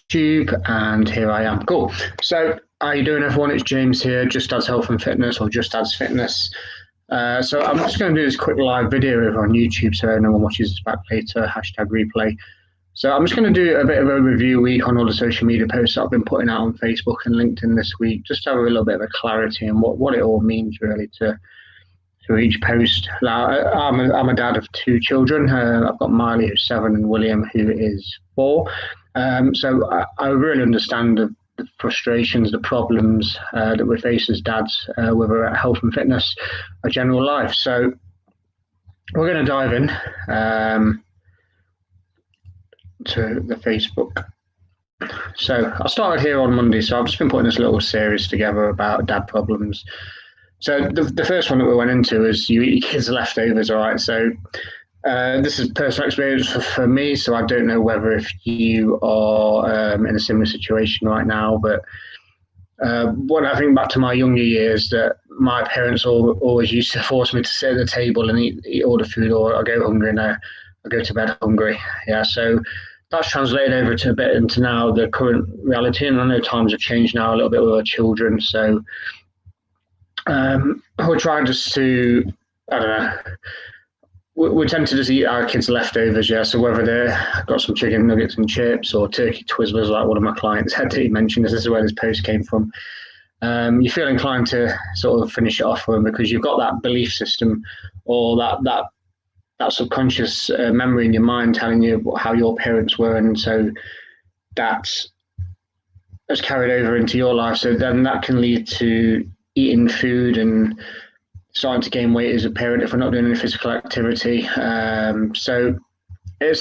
YouTube, and here I am. Cool. So, how you doing, everyone? It's James here, Just Dad's Health and Fitness, or Just Dad's Fitness. So I'm just going to do this quick live video over on YouTube, so no one watches this back later. #replay. So I'm just going to do a bit of a review week on all the social media posts that I've been putting out on Facebook and LinkedIn this week, just to have a little bit of a clarity on what it all means really to each post. Now, I'm a dad of 2 children. I've got Miley, who's 7, and William, who is 4. So I really understand the frustrations, the problems that we face as dads, whether at health and fitness or general life. So we're going to dive in to the Facebook. So I started here on Monday, so I've just been putting this little series together about dad problems. So the first one that we went into is you eat your kids' leftovers, all right? So this is personal experience for me, so I don't know whether if you are in a similar situation right now, but when I think back to my younger years, that my parents always used to force me to sit at the table and eat all the food, or I go hungry and I go to bed hungry. Yeah, so that's translated over to a bit into now the current reality, and I know times have changed now a little bit with our children, so we're trying just to, I don't know, we tend to just eat our kids' leftovers, yeah. So whether they've got some chicken nuggets and chips or turkey Twizzlers, like one of my clients had to mention, this is where this post came from. You feel inclined to sort of finish it off for them because you've got that belief system or that subconscious memory in your mind telling you how your parents were, and so that's carried over into your life. So then that can lead to eating food and starting to gain weight as a parent if we're not doing any physical activity. So it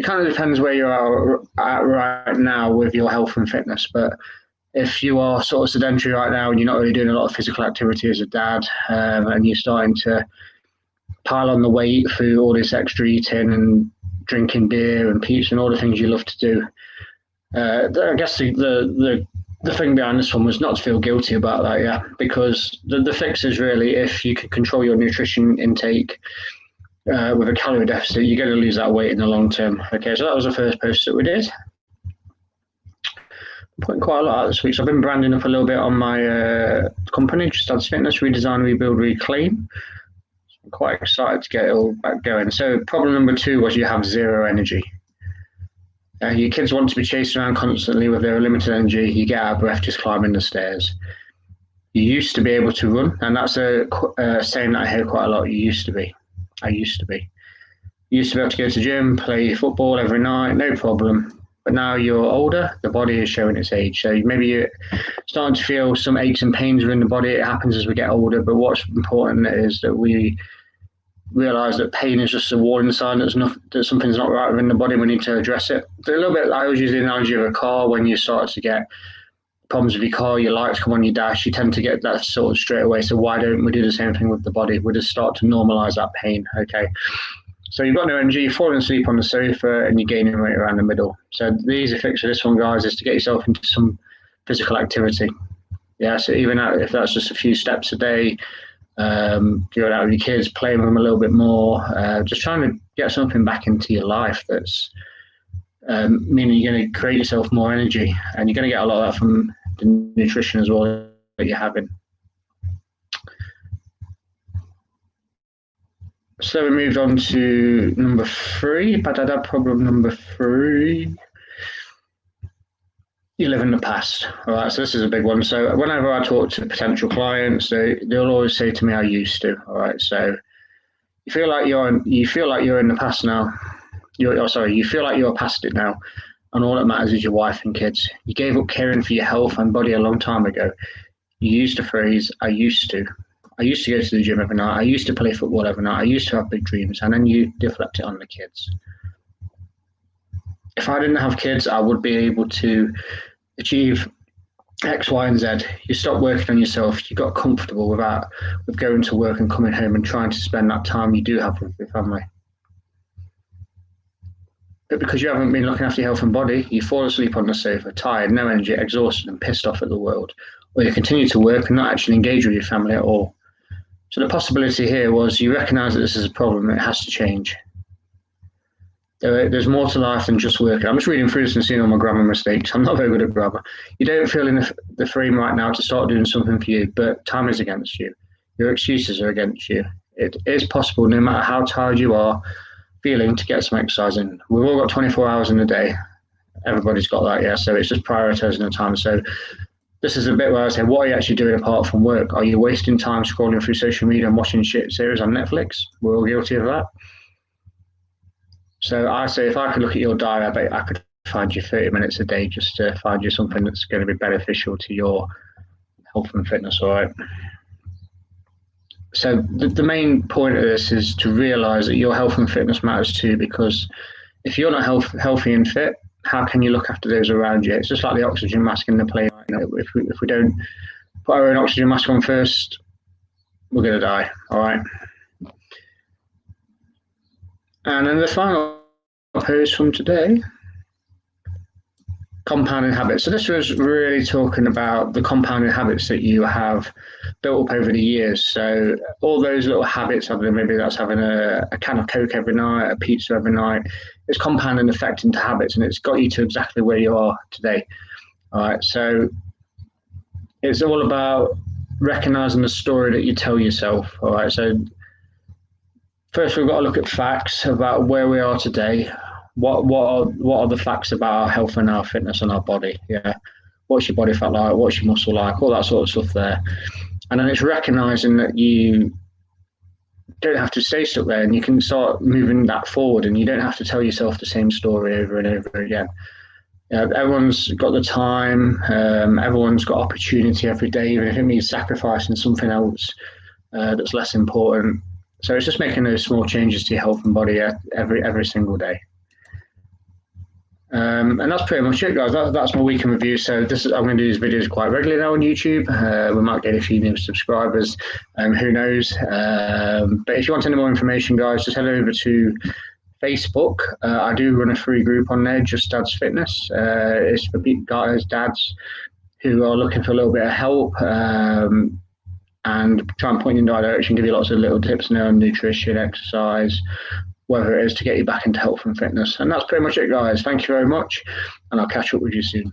kind of depends where you're at right now with your health and fitness. But if you are sort of sedentary right now and you're not really doing a lot of physical activity as a dad, and you're starting to pile on the weight through all this extra eating and drinking beer and pizza and all the things you love to do, I guess the thing behind this one was not to feel guilty about that, yeah, because the fix is really if you can control your nutrition intake with a calorie deficit, you're going to lose that weight in the long term. Okay, so that was the first post that we did. I'm putting quite a lot out this week, so I've been branding up a little bit on my company, Just Dad's Fitness, redesign, rebuild, reclaim. So I'm quite excited to get it all back going. So problem number 2 was you have zero energy. Your kids want to be chased around constantly with their limited energy. You get out of breath just climbing the stairs. You used to be able to run, and that's a saying that I hear quite a lot. I used to be. You used to be able to go to the gym, play football every night, no problem. But now you're older, the body is showing its age. So maybe you're starting to feel some aches and pains within the body. It happens as we get older, but what's important is that we realize that pain is just a warning sign that something's not right within the body. We need to address it. A little bit, I always use the analogy of a car. When you start to get problems with your car, your lights come on, your dash, you tend to get that sort of straight away. So why don't we do the same thing with the body? We just start to normalize that pain. Okay, so you've got no energy, you're falling asleep on the sofa, and you're gaining weight around the middle. So the easy fix for this one, guys, is to get yourself into some physical activity. Yeah, so even if that's just a few steps a day, going out with your kids, playing with them a little bit more, just trying to get something back into your life that's meaning you're going to create yourself more energy, and you're going to get a lot of that from the nutrition as well that you're having. So we moved on to number 3, problem number 3. You live in the past. All right, so this is a big one. So whenever I talk to potential clients, they'll always say to me, "I used to." All right, so you feel like you're in the past now. You feel like you're past it now, and all that matters is your wife and kids. You gave up caring for your health and body a long time ago. You used the phrase, "I used to." I used to go to the gym every night. I used to play football every night. I used to have big dreams, and then you deflect it on the kids. If I didn't have kids, I would be able to achieve X, Y, and Z. You stop working on yourself. You got comfortable with going to work and coming home and trying to spend that time you do have with your family. But because you haven't been looking after your health and body, you fall asleep on the sofa, tired, no energy, exhausted, and pissed off at the world. Or you continue to work and not actually engage with your family at all. So the possibility here was you recognize that this is a problem, it has to change. There's more to life than just working. I'm just reading through this and seeing all my grammar mistakes. I'm not very good at grammar. You don't feel in the frame right now to start doing something for you, but time is against you. Your excuses are against you. It is possible, no matter how tired you are feeling, to get some exercise in. We've all got 24 hours in a day. Everybody's got that, yeah. So it's just prioritizing the time. So this is a bit where I say, what are you actually doing apart from work? Are you wasting time scrolling through social media and watching shit series on Netflix? We're all guilty of that. So I say, if I could look at your diary, I bet I could find you 30 minutes a day just to find you something that's going to be beneficial to your health and fitness, all right? So the main point of this is to realize that your health and fitness matters too, because if you're not healthy and fit, how can you look after those around you? It's just like the oxygen mask in the plane. If we don't put our own oxygen mask on first, we're going to die, all right? And then the final post from today, compounding habits. So this was really talking about the compounding habits that you have built up over the years. So all those little habits, maybe that's having a can of Coke every night, a pizza every night, it's compounding effect into habits, and it's got you to exactly where you are today. All right. So it's all about recognizing the story that you tell yourself. All right. So first, we've got to look at facts about where we are today. What are the facts about our health and our fitness and our body? Yeah. What's your body fat like? What's your muscle like? All that sort of stuff there. And then it's recognizing that you don't have to stay stuck there, and you can start moving that forward, and you don't have to tell yourself the same story over and over again. Everyone's got the time, everyone's got opportunity every day, even if it means sacrificing something else that's less important. So it's just making those small changes to your health and body every single day. And that's pretty much it, guys. That's my week in review. So I'm going to do these videos quite regularly now on YouTube. We might get a few new subscribers. Who knows? But if you want any more information, guys, just head over to Facebook. I do run a free group on there, Just Dad's Fitness. It's for guys, dads who are looking for a little bit of help and try and point you in the right direction, give you lots of little tips on nutrition, exercise, whether it is to get you back into health and fitness. And that's pretty much it, guys. Thank you very much, and I'll catch up with you soon.